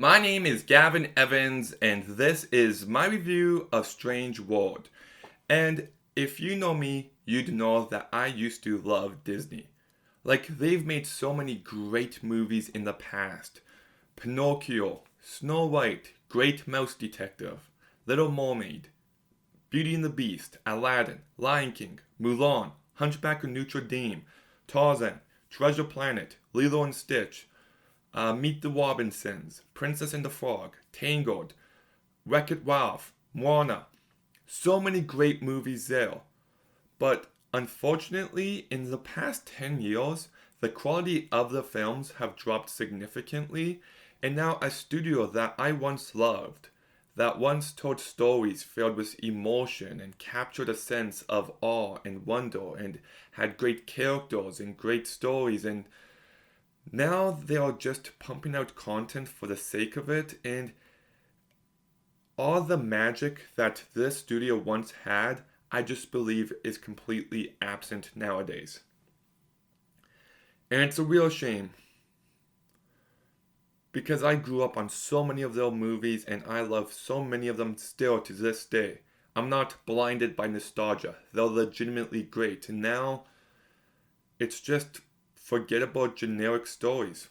My name is Gavin Evans, and this is my review of Strange World. And if you know me, you'd know that I used to love Disney. Like, they've made so many great movies in the past: Pinocchio, Snow White, Great Mouse Detective, Little Mermaid, Beauty and the Beast, Aladdin, Lion King, Mulan, Hunchback of Notre Dame, Tarzan, Treasure Planet, Lilo and Stitch, Meet the Robinsons, Princess and the Frog, Tangled, Wreck-It Ralph, Moana. So many great movies there. But unfortunately, in the past 10 years, the quality of the films have dropped significantly, and now a studio that I once loved, that once told stories filled with emotion and captured a sense of awe and wonder and had great characters and great stories, and now they are just pumping out content for the sake of it, and all the magic that this studio once had, I just believe is completely absent nowadays. And it's a real shame because I grew up on so many of their movies and I love so many of them still to this day. I'm not blinded by nostalgia. They're legitimately great. And now it's just forgettable generic stories.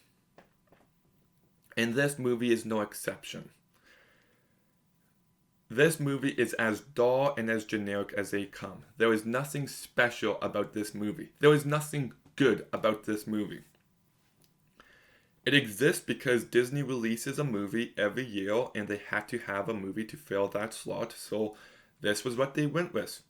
And this movie is no exception. This movie is as dull and as generic as they come. There is nothing special about this movie. There is nothing good about this movie. It exists because Disney releases a movie every year and they had to have a movie to fill that slot, so this was what they went with.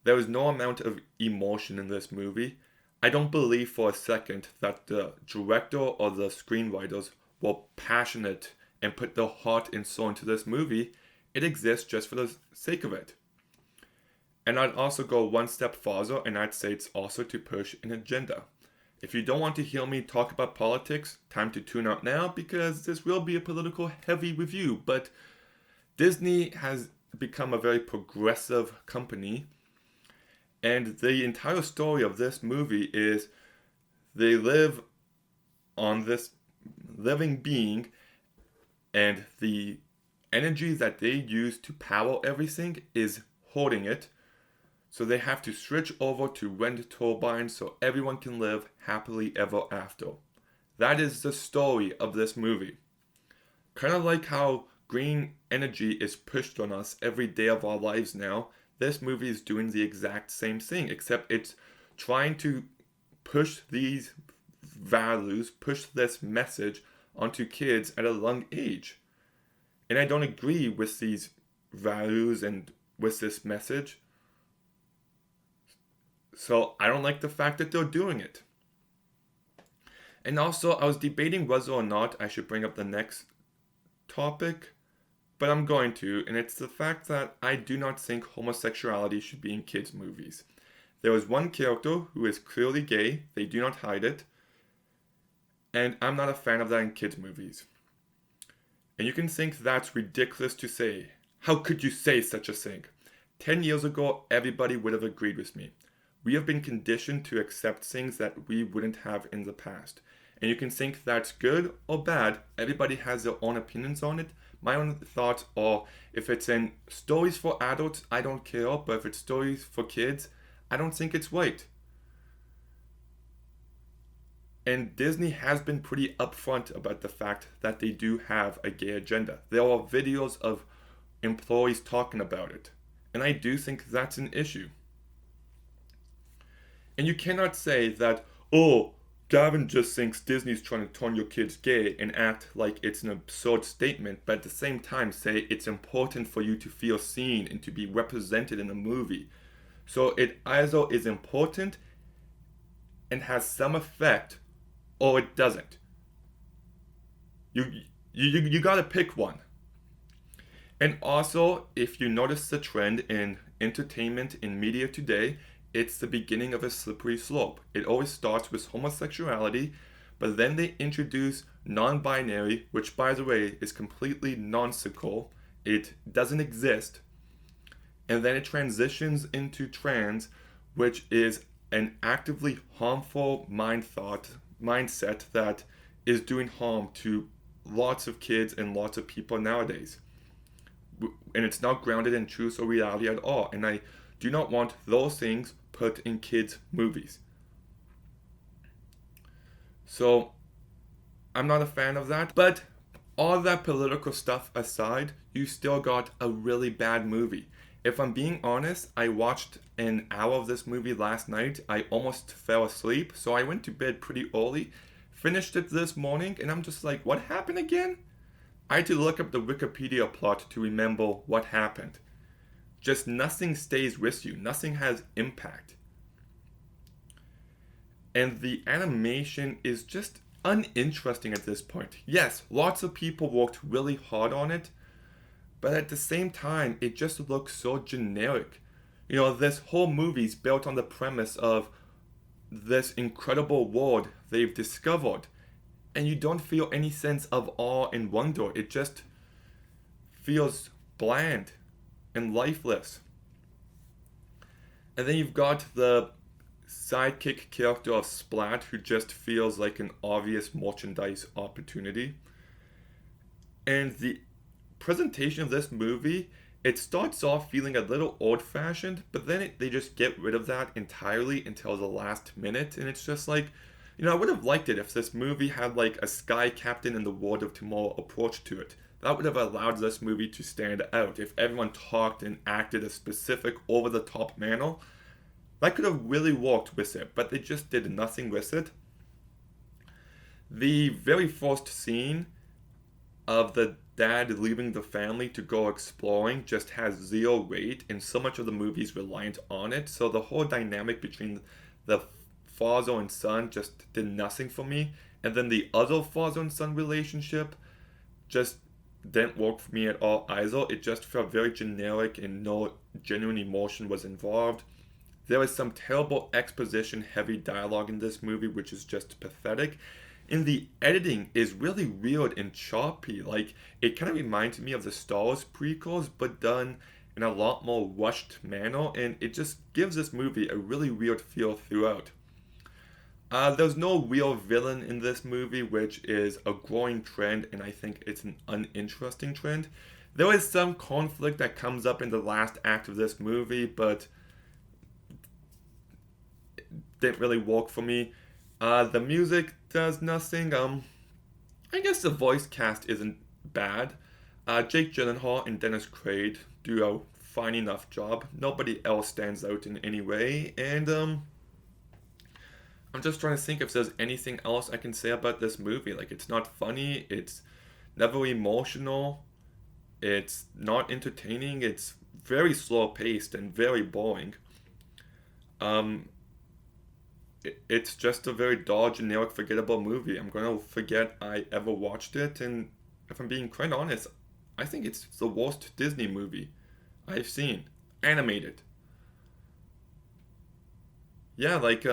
There was no amount of emotion in this movie. I don't believe for a second that the director or the screenwriters were passionate and put their heart and soul into this movie. It exists just for the sake of it. And I'd also go one step farther and I'd say it's also to push an agenda. If you don't want to hear me talk about politics, time to tune out now because this will be a political heavy review. But Disney has become a very progressive company, and the entire story of this movie is they live on this living being, and the energy that they use to power everything is hoarding it. So they have to switch over to wind turbines so everyone can live happily ever after. That is the story of this movie. Kind of like how green energy is pushed on us every day of our lives now, this movie is doing the exact same thing, except it's trying to push these values, push this message onto kids at a young age. And I don't agree with these values and with this message. So I don't like the fact that they're doing it. And also, I was debating whether or not I should bring up the next topic, but I'm going to, and it's the fact that I do not think homosexuality should be in kids' movies. There is one character who is clearly gay, they do not hide it, and I'm not a fan of that in kids' movies. And you can think that's ridiculous to say. How could you say such a thing? 10 years ago, everybody would have agreed with me. We have been conditioned to accept things that we wouldn't have in the past. And you can think that's good or bad. Everybody has their own opinions on it. My own thoughts are, if it's in stories for adults, I don't care. But if it's stories for kids, I don't think it's right. And Disney has been pretty upfront about the fact that they do have a gay agenda. There are videos of employees talking about it. And I do think that's an issue. And you cannot say that, oh, Gavin just thinks Disney's trying to turn your kids gay and act like it's an absurd statement, but at the same time say it's important for you to feel seen and to be represented in a movie. So it either is important and has some effect, or it doesn't. You gotta pick one. And also, if you notice the trend in entertainment in media today, it's the beginning of a slippery slope. It always starts with homosexuality, but then they introduce non-binary, which by the way is completely nonsensical. It doesn't exist. And then it transitions into trans, which is an actively harmful mindset that is doing harm to lots of kids and lots of people nowadays. And it's not grounded in truth or reality at all. And I do not want those things put in kids' movies. So I'm not a fan of that. But all that political stuff aside, you still got a really bad movie. If I'm being honest, I watched an hour of this movie last night. I almost fell asleep, so I went to bed pretty early, finished it this morning, and I'm just like, what happened again? I had to look up the Wikipedia plot to remember what happened. Just nothing stays with you, nothing has impact. And the animation is just uninteresting at this point. Yes, lots of people worked really hard on it, but at the same time, it just looks so generic. You know, this whole movie's built on the premise of this incredible world they've discovered, and you don't feel any sense of awe and wonder. It just feels bland and lifeless. And then you've got the sidekick character of Splat, who just feels like an obvious merchandise opportunity. And the presentation of this movie, it starts off feeling a little old-fashioned, but then they just get rid of that entirely until the last minute, and it's just like, you know, I would have liked it if this movie had like a Sky Captain in the World of Tomorrow approach to it. That would have allowed this movie to stand out. If everyone talked and acted a specific over-the-top manner, that could have really worked with it, but they just did nothing with it. The very first scene of the dad leaving the family to go exploring just has zero weight, and so much of the movie is reliant on it. So the whole dynamic between the father and son just did nothing for me. And then the other father and son relationship just didn't work for me at all either. It just felt very generic and no genuine emotion was involved. There was some terrible exposition heavy dialogue in this movie, which is just pathetic. And the editing is really weird and choppy. Like, it kind of reminds me of the Star Wars prequels, but done in a lot more rushed manner, and it just gives this movie a really weird feel throughout. There's no real villain in this movie, which is a growing trend, and I think it's an uninteresting trend. There is some conflict that comes up in the last act of this movie, but it didn't really work for me. The music does nothing. I guess the voice cast isn't bad. Jake Gyllenhaal and Dennis Quaid do a fine enough job. Nobody else stands out in any way, and I'm just trying to think if there's anything else I can say about this movie. Like, it's not funny, it's never emotional, it's not entertaining, it's very slow paced and very boring. It's just a very dull, generic, forgettable movie. I'm gonna forget I ever watched it, and if I'm being quite honest, I think it's the worst Disney movie I've seen. Animated. Yeah, like,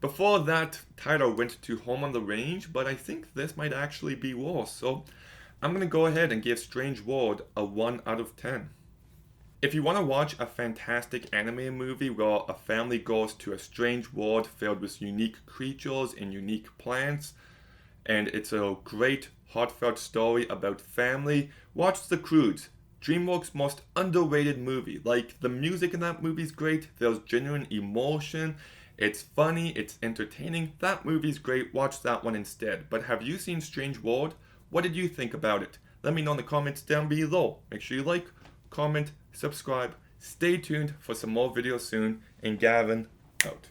before that title went to Home on the Range, but I think this might actually be worse. So I'm going to go ahead and give Strange World a 1 out of 10. If you want to watch a fantastic anime movie where a family goes to a strange world filled with unique creatures and unique plants, and it's a great heartfelt story about family, watch The Croods, DreamWorks' most underrated movie. Like, the music in that movie is great, there's genuine emotion, it's funny, it's entertaining. That movie's great, watch that one instead. But have you seen Strange World? What did you think about it? Let me know in the comments down below. Make sure you like, comment, subscribe. Stay tuned for some more videos soon. And Gavin, out.